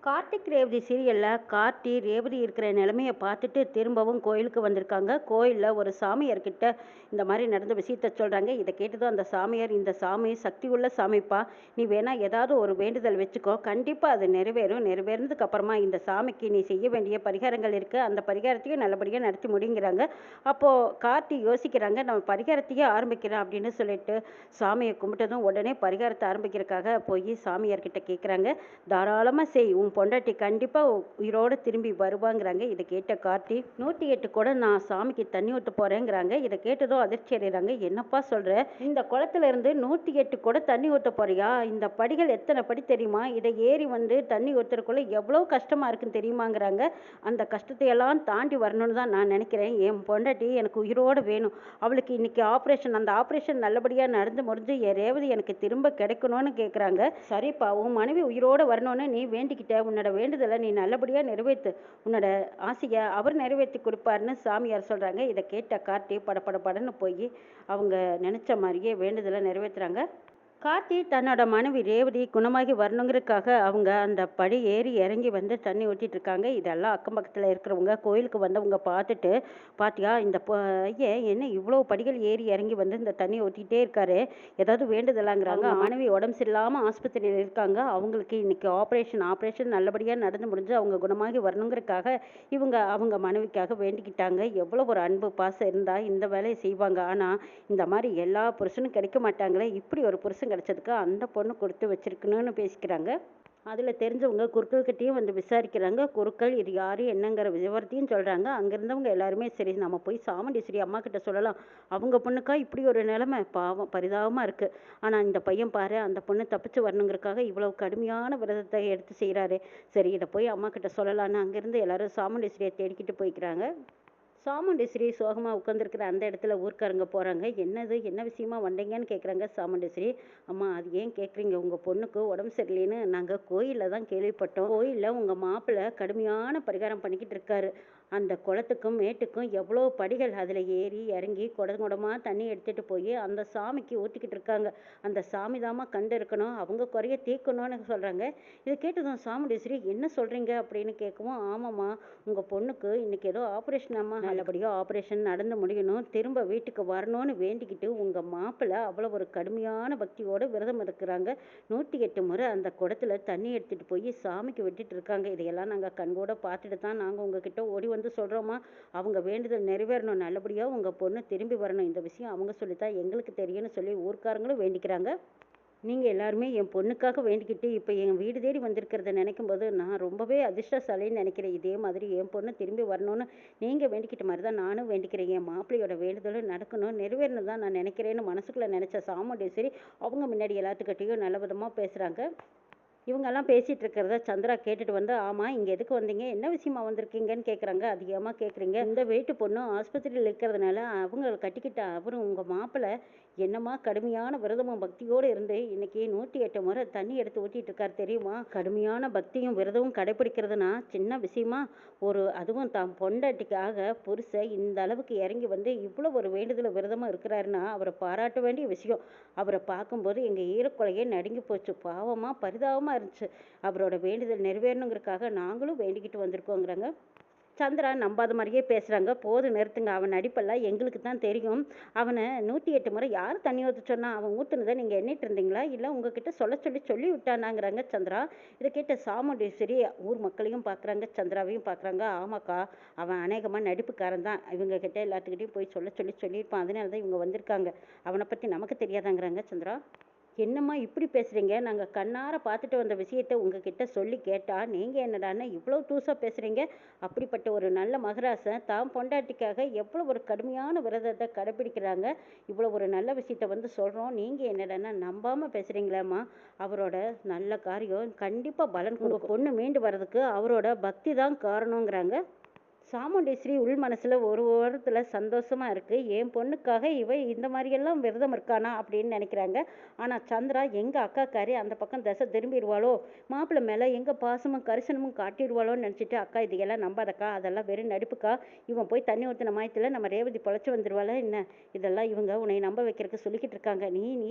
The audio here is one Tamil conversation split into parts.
கார்த்திக் ரேவதி சீரியலில் கார்த்தி ரேவதி இருக்கிற நிலைமையை பார்த்துட்டு திரும்பவும் கோயிலுக்கு வந்திருக்காங்க. கோயிலில் ஒரு சாமியார்கிட்ட இந்த மாதிரி நடந்த விஷயத்த சொல்கிறாங்க. இதை கேட்டதும் அந்த சாமியார், இந்த சாமி சக்தி உள்ள சாமிப்பா, நீ வேணா ஏதாவது ஒரு வேண்டுதல் வச்சுக்கோ, கண்டிப்பாக அது நிறைவேறும். நிறைவேறினதுக்கு அப்புறமா இந்த சாமிக்கு நீ செய்ய வேண்டிய பரிகாரங்கள் இருக்குது, அந்த பரிகாரத்தையும் நல்லபடியாக நடத்தி முடிங்கிறாங்க. அப்போது கார்த்தி யோசிக்கிறாங்க, நம்ம பரிகாரத்தையே ஆரம்பிக்கிறோம் அப்படின்னு சொல்லிட்டு சாமியை கும்பிட்டதும் உடனே பரிகாரத்தை ஆரம்பிக்கிறதுக்காக போய் சாமியார்கிட்ட கேட்குறாங்க. தாராளமாக செய், உன் பொண்டாட்டி கண்டிப்பாக உயிரோடு திரும்பி வருவாங்கிறாங்க. இதை கேட்ட கார்த்தி 108 குடம் நான் சாமிக்கு தண்ணி ஊற்ற போகிறேங்கிறாங்க. இதை கேட்டதும் அதிர்ச்சி அடைகிறாங்க. என்னப்பா சொல்கிற, இந்த குளத்துல இருந்து 108 குடம் தண்ணி ஊற்ற போறியா? இந்த படிகள் எத்தனை படி தெரியுமா? இதை ஏறி வந்து தண்ணி ஊற்றுறக்குள்ள எவ்வளோ கஷ்டமாக இருக்குன்னு தெரியுமாங்கிறாங்க. அந்த கஷ்டத்தை எல்லாம் தாண்டி வரணும்னு தான் நான் நினைக்கிறேன். என் பொண்டாட்டி எனக்கு உயிரோடு வேணும். அவளுக்கு இன்னைக்கு ஆப்ரேஷன், அந்த ஆப்ரேஷன் நல்லபடியாக நடந்து முடிஞ்சு என் ரேவதி எனக்கு திரும்ப கிடைக்கணும்னு கேட்குறாங்க. சரிப்பா, உன் மனைவி உயிரோடு வரணும்னு நீ வேண்டிக்கிட்ட, உன்னோட வேண்டுதலை நீ நல்லபடியாக நிறைவேற்று, உன்னோட ஆசையை அவர் நிறைவேற்றி கொடுப்பாருன்னு சாமியார் சொல்கிறாங்க. இதை கேட்ட கார்த்தி படன்னு போய் அவங்க நினச்ச மாதிரியே வேண்டுதலை நிறைவேற்றுறாங்க. கார்த்தி தன்னோட மனைவி ரேவதி குணமாகி வரணுங்கிறதுக்காக அவங்க அந்த படி ஏறி இறங்கி வந்து தண்ணி ஊற்றிட்டு இருக்காங்க. இதெல்லாம் அக்கம் பக்கத்தில் இருக்கிறவங்க, கோயிலுக்கு வந்தவங்க பார்த்துட்டு, பாத்தியா இந்த பையன் என்ன இவ்வளோ படிகள் ஏறி இறங்கி வந்து இந்த தண்ணி ஊற்றிட்டே இருக்காரு, ஏதாவது வேண்டுதலாங்கிறாங்க. மனைவி உடம்பு சரியில்லாமல் ஆஸ்பத்திரியில் இருக்காங்க. அவங்களுக்கு இன்னைக்கு ஆப்ரேஷன் நல்லபடியாக நடந்து முடிஞ்சு அவங்க குணமாகி வரணுங்கிறதுக்காக இவங்க அவங்க மனைவிக்காக வேண்டிக்கிட்டாங்க. எவ்வளோ ஒரு அன்பு பாசம் இருந்தால் இந்த வேலையை செய்வாங்க. ஆனால் இந்த மாதிரி எல்லா புருஷனும் கிடைக்க மாட்டாங்களே, இப்படி ஒரு புருஷன் கிடைச்சதுக்கு அந்த பொண்ணு கொடுத்து வச்சிருக்கணும்னு பேசிக்கிறாங்க. அதில் தெரிஞ்சவங்க குருக்கள்கிட்டையும் வந்து விசாரிக்கிறாங்க. குருக்கள் இது யார் என்னங்கிற விவரத்தையும் சொல்கிறாங்க. அங்கே இருந்தவங்க எல்லாருமே சரி நம்ம போய் சாமுண்டீஸ்வரி அம்மா கிட்ட சொல்லலாம், அவங்க பொண்ணுக்கா இப்படி ஒரு நிலைமை, பாவம் பரிதாபமாக இருக்குது. ஆனால் இந்த பையன் பாரு, அந்த பொண்ணு தப்பிச்சு வரணுங்கிறதுக்காக இவ்வளவு கடுமையான விரதத்தை எடுத்து செய்கிறாரு. சரி இதை போய் அம்மா கிட்ட சொல்லலான்னு அங்கேருந்து எல்லாரும் சாமுண்டீஸ்வரியை தேடிக்கிட்டு போய்க்கிறாங்க. சாமுண்டீஸ்வரி சோகமாக உட்காந்துருக்கிற அந்த இடத்துல ஊர்க்காரங்க போகிறாங்க. என்னது, என்ன விஷயமா வந்தீங்கன்னு கேட்குறாங்க சாமுண்டீஸ்வரி. அம்மா அது ஏன் கேட்குறீங்க, உங்கள் பொண்ணுக்கு உடம்பு சரியில்லைன்னு நாங்கள் கோயிலில் தான் கேள்விப்பட்டோம். கோயிலில் உங்கள் மாப்பிள்ளை கடுமையான பரிகாரம் பண்ணிக்கிட்டு இருக்காரு. அந்த குளத்துக்கும் மேட்டுக்கும் எவ்வளோ படிகள், அதில் ஏறி இறங்கி குடமாக தண்ணி எடுத்துகிட்டு போய் அந்த சாமிக்கு ஊற்றிக்கிட்டு இருக்காங்க. அந்த சாமி தாமா கண்டு இருக்கணும், அவங்க குறைய தீர்க்கணும்னு சொல்கிறாங்க. இதை கேட்டதும் சாமுண்டீஸ்வரி என்ன சொல்கிறீங்க அப்படின்னு கேட்கவும், ஆமாம்மா உங்கள் பொண்ணுக்கு இன்றைக்கி ஏதோ ஆப்ரேஷன் அம்மா, நல்லபடியாக ஆப்ரேஷன் நடந்து முடியணும், திரும்ப வீட்டுக்கு வரணும்னு வேண்டிக்கிட்டு உங்கள் மாப்பிள்ளை அவ்வளோ ஒரு கடுமையான பக்தியோடு விரதம் இருக்கிறாங்க. 108 முறை அந்த குடத்துல தண்ணி எடுத்துகிட்டு போய் சாமிக்கு விட்டுட்டு இருக்காங்க. இதையெல்லாம் நாங்கள் கண்கூட பார்த்துட்டு தான் நாங்கள் உங்ககிட்ட ஓடி வந்து சொல்கிறோமா, அவங்க வேண்டுதல் நிறைவேறணும், நல்லபடியாக உங்கள் பொண்ணு திரும்பி வரணும், இந்த விஷயம் அவங்க சொல்லித்தான் எங்களுக்கு தெரியும்னு சொல்லி ஊர்க்காரங்களும் வேண்டிக்கிறாங்க. நீங்கள் எல்லாருமே என் பொண்ணுக்காக வேண்டிக்கிட்டு இப்போ என் வீடு தேடி வந்திருக்கிறத நினைக்கும் போது நான் ரொம்பவே அதிர்ஷ்டசாலின்னு நினைக்கிறேன். இதே மாதிரி என் பொண்ணு திரும்பி வரணும்னு நீங்கள் வேண்டிக்கிட்ட மாதிரி தான் நானும் வேண்டிக்கிறேன். என் மாப்பிள்ளையோட வேண்டுதலும் நடக்கணும், நிறைவேறணும் தான் நான் நினைக்கிறேன்னு மனசுக்குள்ளே நினச்ச சாமுண்டீஸ்வரி அவங்க முன்னாடி எல்லாத்துக்கிட்டையும் நல்ல விதமாக பேசுகிறாங்க. இவங்கெல்லாம் பேசிகிட்டு இருக்கிறத சந்திரா கேட்டுட்டு வந்து, ஆமாம் இங்கே எதுக்கு வந்தீங்க, என்ன விஷயமா வந்திருக்கீங்கன்னு கேட்குறாங்க. அதிகமாக கேட்குறீங்க, இந்த வீட்டு பொண்ணும் ஆஸ்பத்திரியில் இருக்கிறதுனால அவங்கள கட்டிக்கிட்ட அவரும் உங்கள் மாப்பிள்ளை என்னம்மா கடுமையான விரதமும் பக்தியோடு இருந்து இன்னைக்கு 108 முறை தண்ணி எடுத்து ஊற்றிட்டு இருக்காரு தெரியுமா. கடுமையான பக்தியும் விரதமும் கடைப்பிடிக்கிறதுனா சின்ன விஷயமா, அதுவும் தான் பொண்டாட்டிக்காக புருஷன் இந்த அளவுக்கு இறங்கி வந்து இவ்வளோ ஒரு வேண்டுதல் விரதமும் இருக்கிறாருன்னா அவரை பாராட்ட வேண்டிய விஷயம். அவரை பார்க்கும்போது எங்கள் ஈரக்குலையே நடுங்கி போச்சு, பாவமாக பரிதாபமாக இருந்துச்சு. அவரோட வேண்டுதல் நிறைவேறணுங்கிறதுக்காக நாங்களும் வேண்டிக்கிட்டு வந்திருக்கோங்கிறாங்க. சந்திரா நம்பாத மாதிரியே பேசுகிறாங்க. போது நிறுத்துங்க, அவன் நடிப்பெல்லாம் எங்களுக்கு தான் தெரியும். அவனை 108 முறை யார் தண்ணி ஊற்ற சொன்னா, அவன் ஊற்றுனதை நீங்கள் எண்ணிட்டு இருந்தீங்களா, இல்லை உங்ககிட்ட சொல்லி விட்டானாங்கிறாங்க சந்திரா. இதை கேட்ட சாமுண்டீஸ்வரி ஊர் மக்களையும் பார்க்குறாங்க, சந்திராவையும் பார்க்குறாங்க. ஆமாக்கா, அவன் அநேகமாக நடிப்புக்காரன் தான், இவங்க கிட்ட எல்லாத்துக்கிட்டையும் போய் சொல்லியிருப்பான், அதனால தான் இவங்க வந்திருக்காங்க, அவனை பற்றி நமக்கு தெரியாதாங்கிறாங்க சந்திரா. என்னம்மா இப்படி பேசுகிறீங்க, நாங்கள் கண்ணார பார்த்துட்டு வந்த விஷயத்த உங்ககிட்ட சொல்லி கேட்டால் நீங்கள் என்னடான்னா இவ்வளோ தூசாக பேசுகிறீங்க. அப்படிப்பட்ட ஒரு நல்ல மகராசன் தான் பொண்டாட்டிக்காக எவ்வளோ ஒரு கடுமையான விரதத்தை கடைப்பிடிக்கிறாங்க. இவ்வளோ ஒரு நல்ல விஷயத்த வந்து சொல்கிறோம், நீங்கள் என்னடான்னா நம்பாமல் பேசுகிறீங்களேம்மா. அவரோட நல்ல காரியம் கண்டிப்பாக பலன் கொடுக்கும். பொண்ணு மீண்டு வர்றதுக்கு அவரோட பக்தி தான் காரணங்கிறாங்க. சாமுண்டீஸ்வரி உள் மனசில் ஒரு வாரத்தில் சந்தோஷமாக இருக்குது. என் பொண்ணுக்காக இந்த மாதிரியெல்லாம் விரதம் இருக்கானா அப்படின்னு நினைக்கிறாங்க. ஆனால் சந்திரா எங்கள் அக்காக்காரி அந்த பக்கம் திசை திரும்பிடுவாளோ, மாப்பிள்ளை மேலே எங்கள் பாசமும் கரிசனமும் காட்டிடுவாளோன்னு நினச்சிட்டு, அக்கா இதையெல்லாம் நம்பாதக்கா, அதெல்லாம் வெறும் நடிப்புக்கா, இவன் போய் தண்ணி ஊற்றின மாயத்தில் நம்ம ரேவதி பொழைச்சி வந்துடுவாளா என்ன, இதெல்லாம் இவங்க உன்னை நம்ப வைக்கிறதுக்கு சொல்லிக்கிட்டு இருக்காங்க, நீ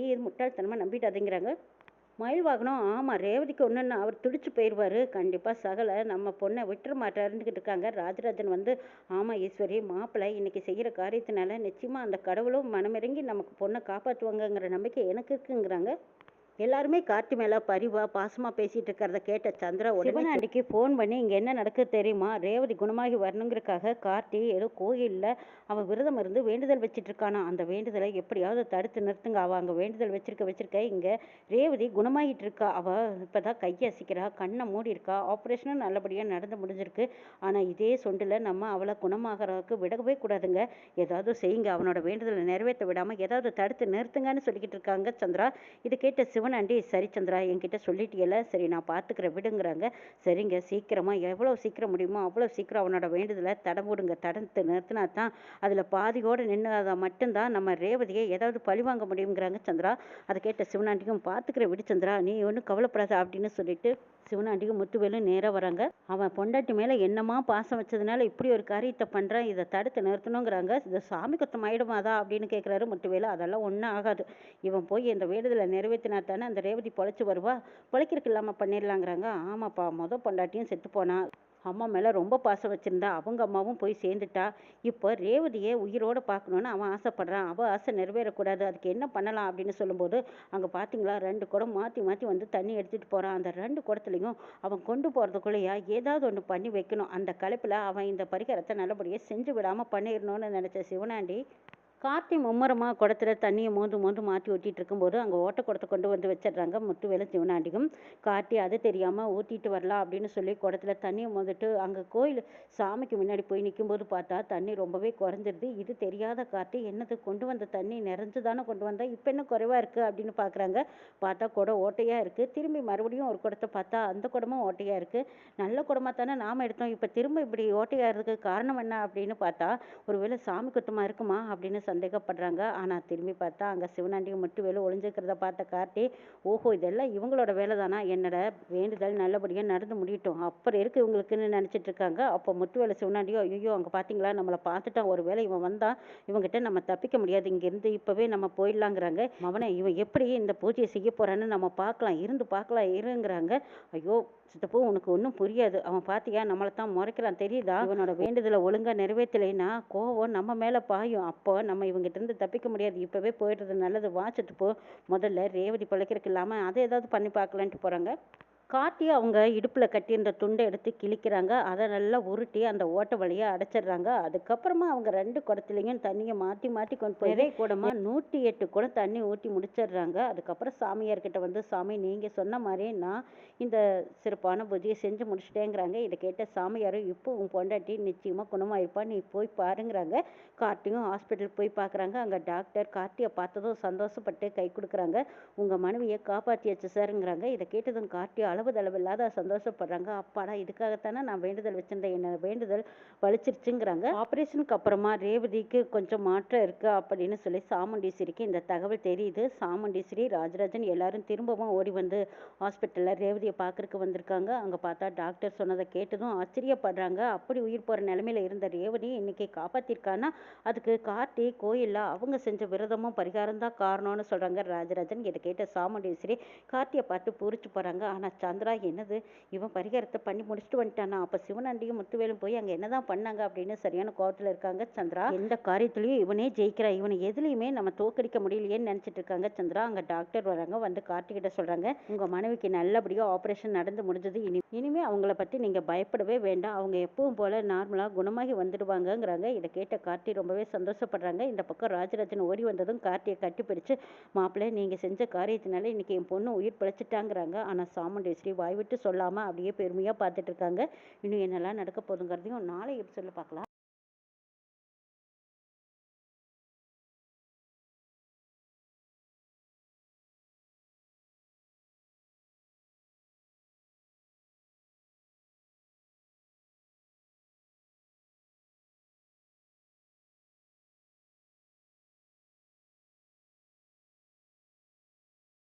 முட்டாள்தனமாக நம்பிட்டாதேங்கிறாங்க. மயில் வாகனம் ஆமாம், ரேவதிக்கு ஒன்றுன்னு அவர் துடிச்சு போயிடுவார். கண்டிப்பாக சகல நம்ம பொண்ணை விட்டுற மாட்டாருன்னுக்கிட்டு இருக்காங்க. ராஜராஜன் வந்து ஆமாம் ஈஸ்வரி, மாப்பிள்ளை இன்னைக்கு செய்கிற காரியத்தினால நிச்சயமாக அந்த கடவுளும் மனமிறங்கி நமக்கு பொண்ணை காப்பாற்றுவாங்கங்கிற நம்பிக்கை எனக்கு இருக்குங்கிறாங்க. எல்லாருமே கார்த்தி மேல பரிவா பாசமா பேசிட்டு இருக்கிறத கேட்ட சந்திரா உடனே சிவனாண்டிக்கு ஃபோன் பண்ணி இங்க என்ன நடக்குது தெரியுமா, ரேவதி குணமாகி வரணுங்கிறதுக்காக கார்த்தி ஏதோ கோயில்ல அவன் விரதம் இருந்து வேண்டுதல் வச்சிட்டு இருக்கானா. அந்த வேண்டுதலை எப்படியாவது தடுத்து நிறுத்துங்க. அவ அங்க வேண்டுதல் வச்சிருக்க இங்க ரேவதி குணமாகிட்டு இருக்கா. அவ இப்பதான் கையை அசைக்கிறா, கண்ணை மூடி இருக்கா. ஆப்ரேஷனும் நல்லபடியா நடந்து முடிஞ்சிருக்கு. ஆனா இதே சொண்டுல நம்ம அவளை குணமாகறதுக்கு விடவே கூடாதுங்க. ஏதாவது செய்யுங்க, அவனோட வேண்டுதலை நிறைவேற்ற விடாம ஏதாவது தடுத்து நிறுத்துங்கன்னு சொல்லிக்கிட்டு இருக்காங்க சந்திரா. இது கேட்ட சிவனாண்டி, சரி சந்திரா, என்கிட்ட சொல்லிட்டியல, சரி நான் பார்த்துக்கிறேன் விடுங்கிறாங்க. சரிங்க, சீக்கிரமா எவ்வளோ சீக்கிரம் முடியுமோ அவ்வளோ சீக்கிரம் அவனோட வேண்டுதலை தடம்புடுங்க. தடுத்து நிறுத்தினா தான் அதில் பாதியோடு நின்று மட்டும்தான் நம்ம ரேவதியை ஏதாவது பழிவாங்க முடியுங்கிறாங்க சந்திரா. அதை கேட்ட சிவனாண்டிக்கும், பார்த்துக்கிற விடு சந்திரா, நீ ஒன்றும் கவலைப்படாத அப்படின்னு சொல்லிட்டு சிவனாண்டிக்கு முத்துவேலும் நேராக வராங்க. அவன் பொண்டாட்டி மேலே என்னமா பாசம் வச்சதுனால இப்படி ஒரு காரியத்தை பண்ணுறான், இதை தடுத்து நிறுத்தணுங்கிறாங்க. இது சாமி குத்தம் ஆயிடுமாதா அப்படின்னு கேட்குறாரு முத்துவேலு. அதெல்லாம் ஒன்றும் ஆகாது. இவன் போய் இந்த வேண்டுதலை நிறைவேற்றினா தானே அந்த ரேவதி பொழைச்சி வருவா. பொழைக்கிறதுக்கு இல்லாமல் பண்ணிடலாங்கிறாங்க. ஆமாப்பா, பொண்டாட்டியும் செத்து போனா, அம்மா மேலே ரொம்ப பாசம் வச்சுருந்தா, அவங்க அம்மாவும் போய் சேர்ந்துட்டா. இப்போ ரேவதியை உயிரோடு பார்க்கணுன்னு அவன் ஆசைப்பட்றான். அவள் ஆசை நிறைவேறக்கூடாது. அதுக்கு என்ன பண்ணலாம் அப்படின்னு சொல்லும்போது, அங்கே பார்த்தீங்களா 2 குடம் மாற்றி மாற்றி வந்து தண்ணி எடுத்துகிட்டு போகிறான். அந்த 2 குடத்துலையும் அவன் கொண்டு போகிறதுக்குள்ளேயா ஏதாவது ஒன்று பண்ணி வைக்கணும். அந்த களைப்பில் அவன் இந்த பரிகாரத்தை நல்லபடியாக செஞ்சு விடாமல் பண்ணிடணும்னு நினச்ச சிவனாண்டி கார்த்தி மும்முரமாக குடத்துல தண்ணியை மோந்து மோந்து மாற்றி ஊற்றிட்டு இருக்கும்போது அங்கே ஓட்ட குடத்தை கொண்டு வந்து வச்சிடுறாங்க முத்துவேலு சிவனாண்டிக்கும். கார்த்தி அது தெரியாமல் ஊற்றிட்டு வரலாம் அப்படின்னு சொல்லி குடத்துல தண்ணியை மோந்துட்டு அங்கே கோயில் சாமிக்கு முன்னாடி போய் நிற்கும்போது பார்த்தா தண்ணி ரொம்பவே குறைஞ்சிருது. இது தெரியாத கார்த்தி, என்னது கொண்டு வந்த தண்ணி நிறைஞ்சு தானே கொண்டு வந்தா, இப்போ என்ன குறைவாக இருக்குது அப்படின்னு பார்க்குறாங்க. பார்த்தா குடம் ஓட்டையாக இருக்குது. திரும்பி மறுபடியும் ஒரு குடத்தை பார்த்தா அந்த குடமும் ஓட்டையாக இருக்குது. நல்ல குடமாக தானே நாம் எடுத்தோம், இப்போ திரும்ப இப்படி ஓட்டையாகிறதுக்கு காரணம் என்ன அப்படின்னு பார்த்தா ஒருவேளை சாமி குத்தமாக இருக்குமா அப்படின்னு சந்தேகப்படுறாங்க. ஆனால் திரும்பி பார்த்தா அங்கே சிவனாண்டியும் முத்துவேலும் ஒளிஞ்சிருக்கிறத பார்த்த கார்த்தி, ஓஹோ இதெல்லாம் இவங்களோட வேலை தானா, என்னோட வேண்டுதல் நல்லபடியாக நடந்து முடியட்டும் அப்புறம் இருக்கு இவங்களுக்குன்னு நினச்சிட்டு இருக்காங்க. அப்போ முத்துவேலு சிவனாண்டியோ, ஐயோ அங்கே பார்த்தீங்களா நம்மளை பார்த்துட்டான், ஒரு வேளை இவன் வந்தா இவங்ககிட்ட நம்ம தப்பிக்க முடியாது, இங்கேருந்து இப்போவே நம்ம போயிடலாங்கிறாங்க. அவனை இவன் எப்படி இந்த பூஜையை செய்ய போறான்னு நம்ம பார்க்கலாம், இருந்து பார்க்கலாம் இருங்கிறாங்க. ஐயோ சித்தப்போ உனக்கு ஒன்றும் புரியாது, அவன் பார்த்தியா நம்மளை தான் முறைக்கிறான் தெரியுதா, இவனோட வேண்டுதலை ஒழுங்காக நிறைவேற்றலைன்னா கோவம் நம்ம மேலே பாயும், அப்போ நம்ம இவங்ககிட்ட இருந்து தப்பிக்க முடியாது, இப்போவே போயிடுறது நல்லது, வா சித்தப்போ முதல்ல ரேவதி பிழைக்கிறதுக்கு இல்லாமல் அதை ஏதாவது பண்ணி பார்க்கலான்ட்டு போகிறாங்க. கார்த்தி அவங்க இடுப்பில் கட்டியிருந்த துண்டை எடுத்து கிழிக்கிறாங்க. அதை நல்லா உருட்டி அந்த ஓட்டை வழியாக அடைச்சிடுறாங்க. அதுக்கப்புறமா அவங்க 2 குடத்துலையும் தண்ணியை மாற்றி மாற்றி கொண்டு போய் நிறைய குடமாக 108 குடம் தண்ணி ஊற்றி முடிச்சிடுறாங்க. அதுக்கப்புறம் சாமியார்கிட்ட வந்து, சாமி நீங்கள் சொன்ன மாதிரியே நான் இந்த சிறப்பான பூஜையை செஞ்சு முடிச்சிட்டேங்கிறாங்க. இதை கேட்ட சாமியாரும், இப்போ உன் பொண்டாட்டி நிச்சயமாக குணமாயிருப்பா, நீ போய் பாருங்கிறாங்க. கார்த்தியும் ஹாஸ்பிட்டலுக்கு போய் பார்க்குறாங்க. அங்கே டாக்டர் கார்த்தியை பார்த்ததும் சந்தோஷப்பட்டு கை கொடுக்குறாங்க. உங்கள் மனைவியை காப்பாற்றியாச்சு சாருங்கிறாங்க. இதை கேட்டதும் கார்த்தி அளவில்லாத சந்தோஷப்படுறாங்க. அப்பாடா, இதுக்காகத்தானே நான் வேண்டுதல் வச்சிருந்தேன், என்ன வேண்டுதல் பழிச்சிருச்சுங்கிறாங்க. ஆப்ரேஷனுக்கு அப்புறமா ரேவதிக்கு கொஞ்சம் மாற்றம் இருக்கு அப்படின்னு சொல்லி சாமுண்டீஸ்வரிக்கு இந்த தகவல் தெரியுது. சாமுண்டீஸ்வரி, ராஜராஜன் எல்லாரும் திரும்பவும் ஓடி வந்து ஹாஸ்பிட்டலில் ரேவதியை பார்க்கறதுக்கு வந்திருக்காங்க. அங்கே பார்த்தா டாக்டர் சொன்னதை கேட்டதும் ஆச்சரியப்படுறாங்க. அப்படி உயிர் போகிற நிலைமையில இருந்த ரேவதி இன்னைக்கு காப்பாற்றிருக்கான்னா அதுக்கு கார்த்தி கோயிலில் அவங்க செஞ்ச விரதமும் பரிகாரம் தான் காரணம்னு சொல்கிறாங்க ராஜராஜன். இதை கேட்ட சாமுண்டீஸ்வரி கார்த்தியை பார்த்து பூரிச்சு போகிறாங்க. ஆனால் சந்திரா, என்னது இவன் பரிகாரத்தை பண்ணி முடிச்சுட்டு வந்துட்டானா, அப்போ சிவனாண்டியும் முத்துவேலும் போய் அங்கே என்னதான் பண்ணாங்க அப்படின்னு சரியான கோபத்தில் இருக்காங்க சந்திரா. எந்த காரியத்திலையும் இவனே ஜெயிக்கிறா, இவனை எதுலையுமே நம்ம தோக்கடிக்க முடியலையேன்னு நினச்சிட்டு இருக்காங்க சந்திரா. அங்கே டாக்டர் வராங்க. வந்து கார்த்திகிட்ட சொல்கிறாங்க, உங்கள் மனைவிக்கு நல்லபடியாக ஆப்ரேஷன் நடந்து முடிஞ்சது, இனிமே அவங்கள பற்றி நீங்கள் பயப்படவே வேண்டாம், அவங்க எப்பவும் போல நார்மலாக குணமாகி வந்துடுவாங்கங்கிறாங்க. இதை கேட்ட கார்த்தி ரொம்பவே சந்தோஷப்படுறாங்க. இந்த பக்கம் ராஜராஜன் ஓடி வந்ததும் கார்த்தியை கட்டி பிடிச்சு, மாப்பிள்ளை நீங்கள் செஞ்ச காரியத்தினால இன்னைக்கு என் பொண்ணு உயிர் பிழைச்சிட்டாங்கிறாங்க. ஆனால் சாமுண்டேஸ்வரி வாய் விட்டு சொல்லாமல் அப்படியே பெருமையாக பார்த்துட்டு இருக்காங்க. இன்னும் என்னெல்லாம் நடக்க போகுதுங்கிறதையும் நாளை எபிசோடில் பார்க்கலாம்.